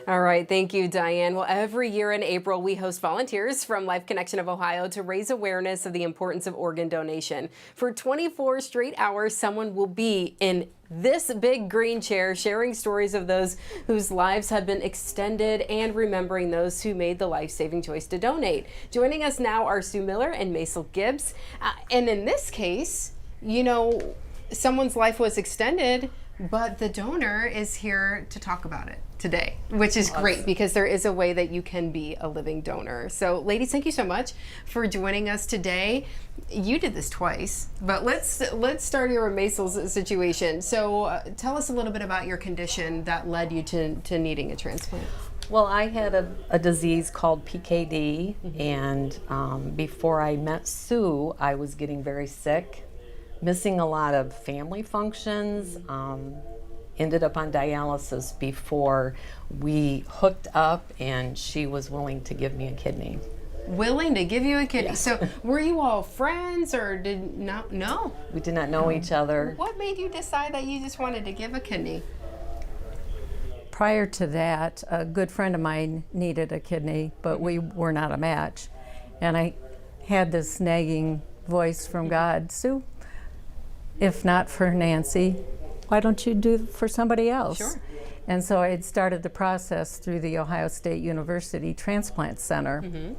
All right, thank you, Diane. Well, every year in April, we host volunteers from Life Connection of Ohio to raise awareness of the importance of organ donation. For 24 straight hours, someone will be in this big green chair sharing stories of those whose lives have been extended and remembering those who made the life-saving choice to donate. Joining us now are Sue Miller and Macel Gibbs. And in this case, you know, someone's life was extended, but the donor is here to talk about it today, which is great because there is a way that you can be a living donor. So ladies, thank you so much for joining us today. You did this twice, but let's start here with Macel's situation. So tell us a little bit about your condition that led you to needing a transplant. Well, I had a disease called PKD, and before I met Sue, I was getting very sick, missing a lot of family functions, ended up on dialysis before we hooked up, and she was willing to give me a kidney. Willing to give you a kidney? Yes. So were you all friends or did not? No. We did not know each other. What made you decide that you just wanted to give a kidney? Prior to that, a good friend of mine needed a kidney, but we were not a match. And I had this nagging voice from God, Sue, if not for Nancy, why don't you do it for somebody else? Sure. And so I had started the process through the Ohio State University Transplant Center.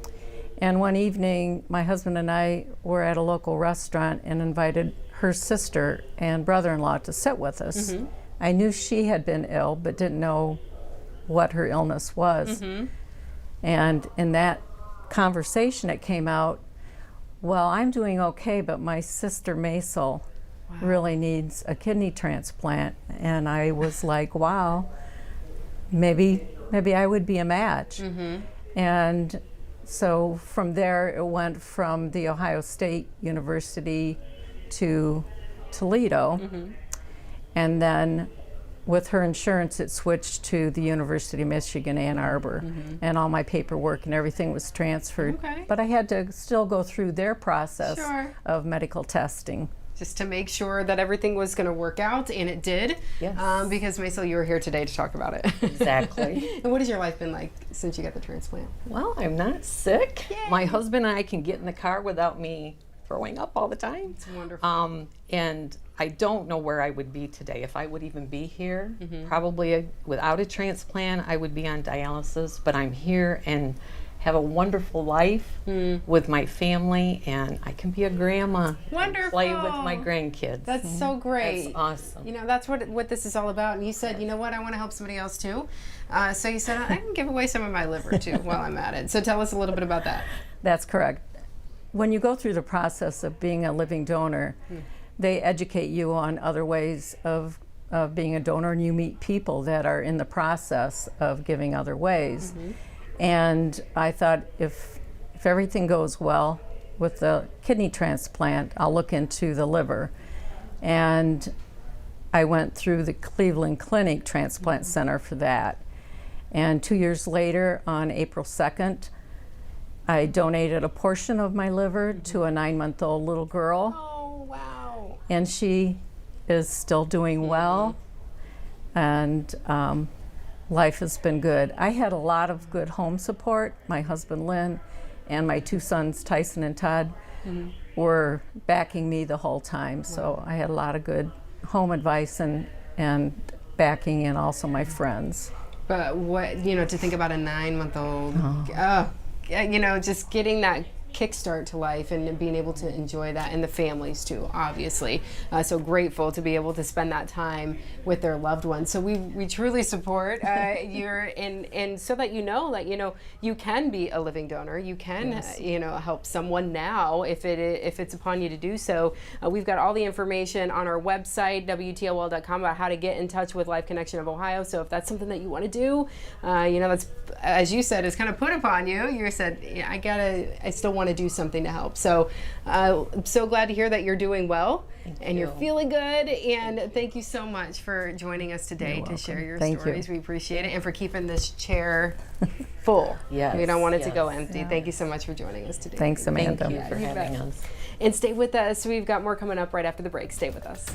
And one evening, my husband and I were at a local restaurant and invited her sister and brother-in-law to sit with us. I knew she had been ill, but didn't know what her illness was. And in that conversation, it came out, well, I'm doing okay, but my sister Macel really needs a kidney transplant. And I was like, wow, maybe I would be a match. And so from there, it went from the Ohio State University to Toledo. And then with her insurance, it switched to the University of Michigan, Ann Arbor. And all my paperwork and everything was transferred. But I had to still go through their process of medical testing. Just to make sure that everything was going to work out, and it did. Yes. Because Macel, you were here today to talk about it. Exactly. And what has your life been like since you got the transplant? Well, I'm not sick. Yay. My husband and I can get in the car without me throwing up all the time. It's wonderful. And I don't know where I would be today, if I would even be here. Probably without a transplant, I would be on dialysis, but I'm here and have a wonderful life with my family, and I can be a grandma. Wonderful. And play with my grandkids. That's so great. That's awesome. You know, that's what this is all about. And you said, you know what, I want to help somebody else too. So you said, I can give away some of my liver too while I'm at it. So tell us a little bit about that. That's correct. When you go through the process of being a living donor, they educate you on other ways of being a donor, and you meet people that are in the process of giving other ways. And I thought, if everything goes well with the kidney transplant, I'll look into the liver. And I went through the Cleveland Clinic Transplant Center for that. And 2 years later, on April 2nd, I donated a portion of my liver to a 9-month-old little girl. Oh, wow. And she is still doing well. And life has been good. I had a lot of good home support. My husband Lynn and my 2 sons Tyson and Todd were backing me the whole time. So I had a lot of good home advice and backing, and also my friends. But what, you know, to think about a 9-month-old, you know, just getting that kickstart to life and being able to enjoy that, and the families too, obviously. So grateful to be able to spend that time with their loved ones. So we truly support your, and so that you know you can be a living donor. You can you know, help someone now if it's upon you to do so. We've got all the information on our website, WTOL.com, about how to get in touch with Life Connection of Ohio. So if that's something that you want to do, you know, that's, as you said, is kind of put upon you. You said, yeah, I still want to do something to help. So I'm so glad to hear that you're doing well and you're feeling good. And thank you so much for joining us today to share your stories. We appreciate it, and for keeping this chair full. Yes, we don't want it to go empty. Thank you so much for joining us today. Thanks, Amanda. Thank you for having us. And stay with us. We've got more coming up right after the break. Stay with us.